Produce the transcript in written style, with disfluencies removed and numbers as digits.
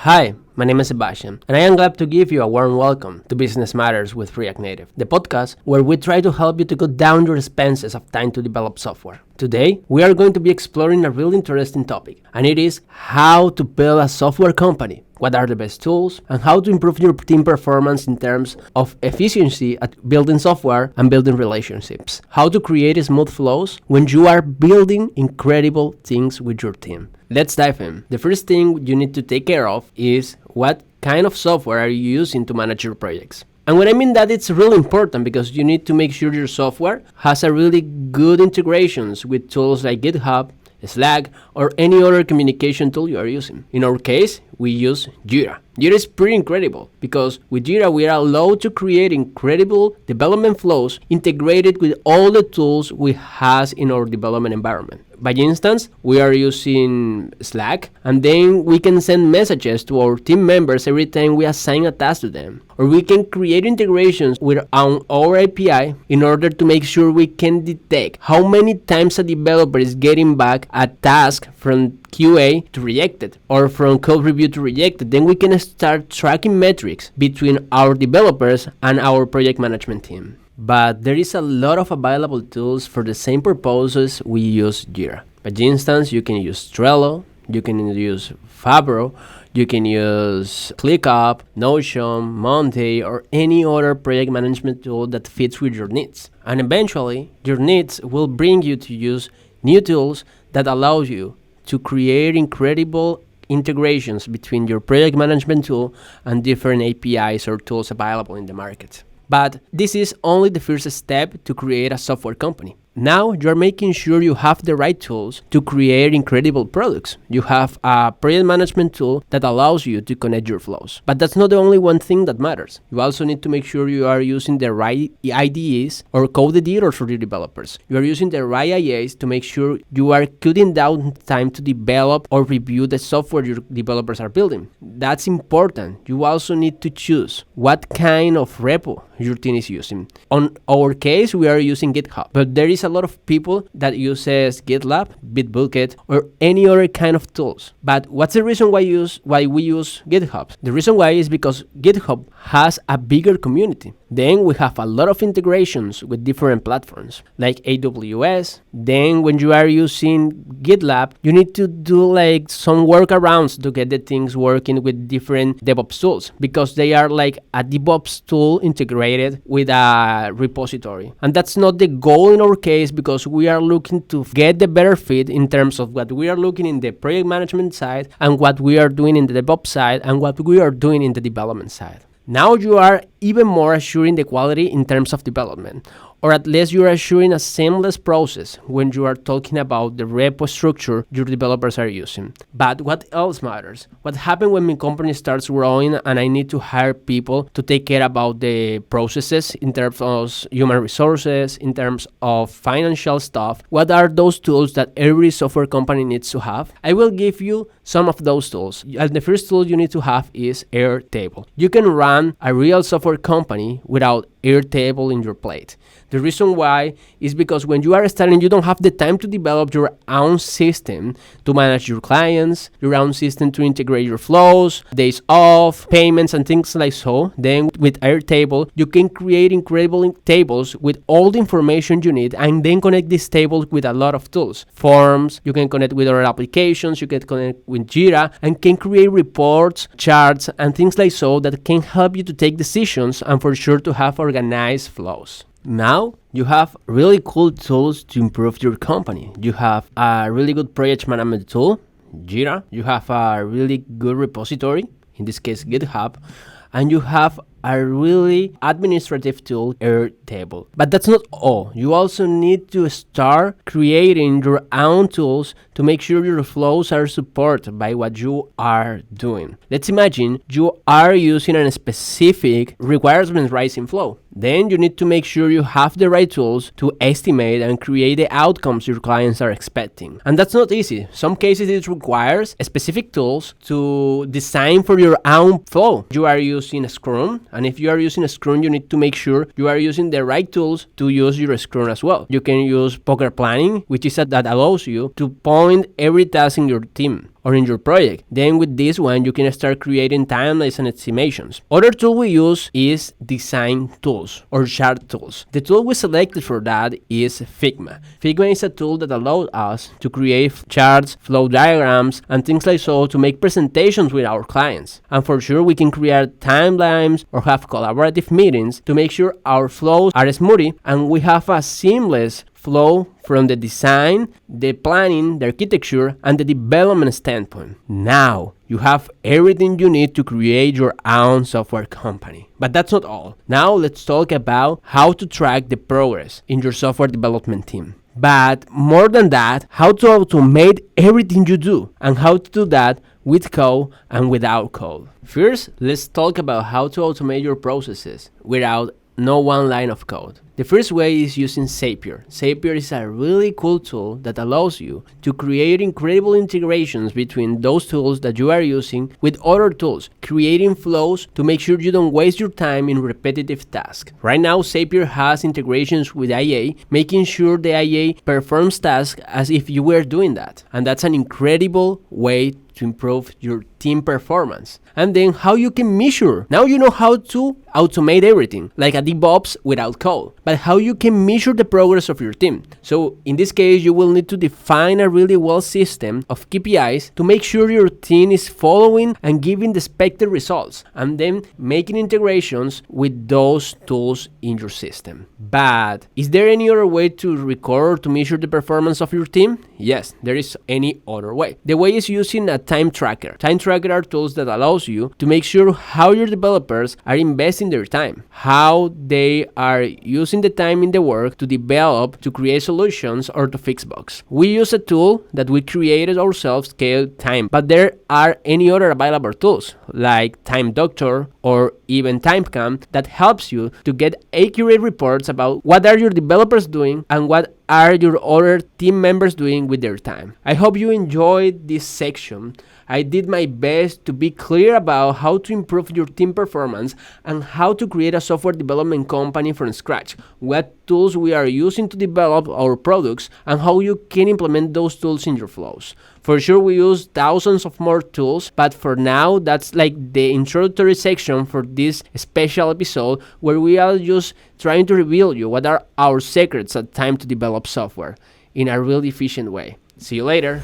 Hi, my name is Sebastián, and I am glad to give you a warm welcome to Business Matters with React Native, the podcast where we try to help you to cut down your expenses of time to develop software. Today, we are going to be exploring a really interesting topic, and it is how to build a software company. What are the best tools, and how to improve your team performance in terms of efficiency at building software and building relationships. How to create smooth flows when you are building incredible things with your team. Let's dive in. The first thing you need to take care of is what kind of software are you using to manage your projects. And when I mean that, it's really important because you need to make sure your software has a really good integrations with tools like GitHub, Slack, or any other communication tool you are using. In our case, we use Jira. Jira is pretty incredible because with Jira we are allowed to create incredible development flows integrated with all the tools we have in our development environment. By instance, we are using Slack, and then we can send messages to our team members every time we assign a task to them. Or we can create integrations with our API in order to make sure we can detect how many times a developer is getting back a task from QA to rejected or from code review to rejected. Then we can start tracking metrics between our developers and our project management team. But there is a lot of available tools for the same purposes we use Jira. For instance, you can use Trello, you can use Fabro, you can use ClickUp, Notion, Monday, or any other project management tool that fits with your needs. And eventually, your needs will bring you to use new tools that allow you to create incredible integrations between your project management tool and different APIs or tools available in the market. But this is only the first step to create a software company. Now you're making sure you have the right tools to create incredible products. You have a project management tool that allows you to connect your flows. But that's not the only one thing that matters. You also need to make sure you are using the right IDEs or code editors for your developers. You are using the right IAs to make sure you are cutting down time to develop or review the software your developers are building. That's important. You also need to choose what kind of repo your team is using. On our case, we are using GitHub, but there is a lot of people that uses GitLab, Bitbucket, or any other kind of tools. But what's the reason why we use GitHub? The reason why is because GitHub has a bigger community. Then we have a lot of integrations with different platforms like AWS. Then when you are using GitLab, you need to do like some workarounds to get the things working with different DevOps tools because they are like a DevOps tool integrated with a repository. And that's not the goal in our case because we are looking to get the better fit in terms of what we are looking in the project management side and what we are doing in the DevOps side and what we are doing in the development side. Now you are even more assuring the quality in terms of development, or at least you are assuring a seamless process when you are talking about the repo structure your developers are using. But what else matters? What happens when my company starts growing and I need to hire people to take care about the processes in terms of human resources, in terms of financial stuff? What are those tools that every software company needs to have? I will give you some of those tools. And the first tool you need to have is Airtable. You can run a real software company without Airtable in your plate. The reason why is because when you are starting, you don't have the time to develop your own system to manage your clients, your own system to integrate your flows, days off, payments, and things like so. Then with Airtable, you can create incredible tables with all the information you need and then connect these tables with a lot of tools. Forms, you can connect with other applications, you can connect with Jira, and can create reports, charts, and things like so that can help you to take decisions and for sure to have organized flows. Now you have really cool tools to improve your company. You have a really good project management tool, Jira. You have a really good repository, in this case GitHub, and you have a really administrative tool, Airtable. But that's not all. You also need to start creating your own tools to make sure your flows are supported by what you are doing. Let's imagine you are using a specific requirement rising flow. Then you need to make sure you have the right tools to estimate and create the outcomes your clients are expecting. And that's not easy. Some cases it requires specific tools to design for your own flow. You are using Scrum, and if you are using Scrum, you need to make sure you are using the right tools to use your Scrum as well. You can use Poker Planning, which is that allows you to point every task in your team. or in your project. Then with this one, you can start creating timelines and estimations. Other tool we use is design tools or chart tools. The tool we selected for that is Figma. Figma is a tool that allows us to create charts, flow diagrams, and things like so to make presentations with our clients. And for sure, we can create timelines or have collaborative meetings to make sure our flows are smooth and we have a seamless flow from the design, the planning, the architecture, and the development standpoint. Now, you have everything you need to create your own software company. But that's not all. Now, let's talk about how to track the progress in your software development team. But more than that, how to automate everything you do and how to do that with code and without code. First, let's talk about how to automate your processes without no one line of code. The first way is using Zapier. Zapier is a really cool tool that allows you to create incredible integrations between those tools that you are using with other tools, creating flows to make sure you don't waste your time in repetitive tasks. Right now, Zapier has integrations with IA, making sure the IA performs tasks as if you were doing that. And that's an incredible way to improve your team performance. And then how you can measure. Now you know how to automate everything, like a DevOps without code, but how you can measure the progress of your team. So in this case, you will need to define a really well system of KPIs to make sure your team is following and giving the expected results, and then making integrations with those tools in your system. But is there any other way to record or to measure the performance of your team? Yes, there is any other way. The way is using a time tracker. Time tracker are tools that allows you to make sure how your developers are investing their time, how they are using the time in the work to develop, to create solutions, or to fix bugs. We use a tool that we created ourselves called Time, but there are any other available tools like Time Doctor or even Timecam that helps you to get accurate reports about what are your developers doing and what are your other team members doing with their time. I hope you enjoyed this section. I did my best to be clear about how to improve your team performance and how to create a software development company from scratch, what tools we are using to develop our products, and how you can implement those tools in your flows. For sure, we use thousands of more tools, but for now, that's like the introductory section for this special episode where we are just trying to reveal you what are our secrets at time to develop software in a really efficient way. See you later.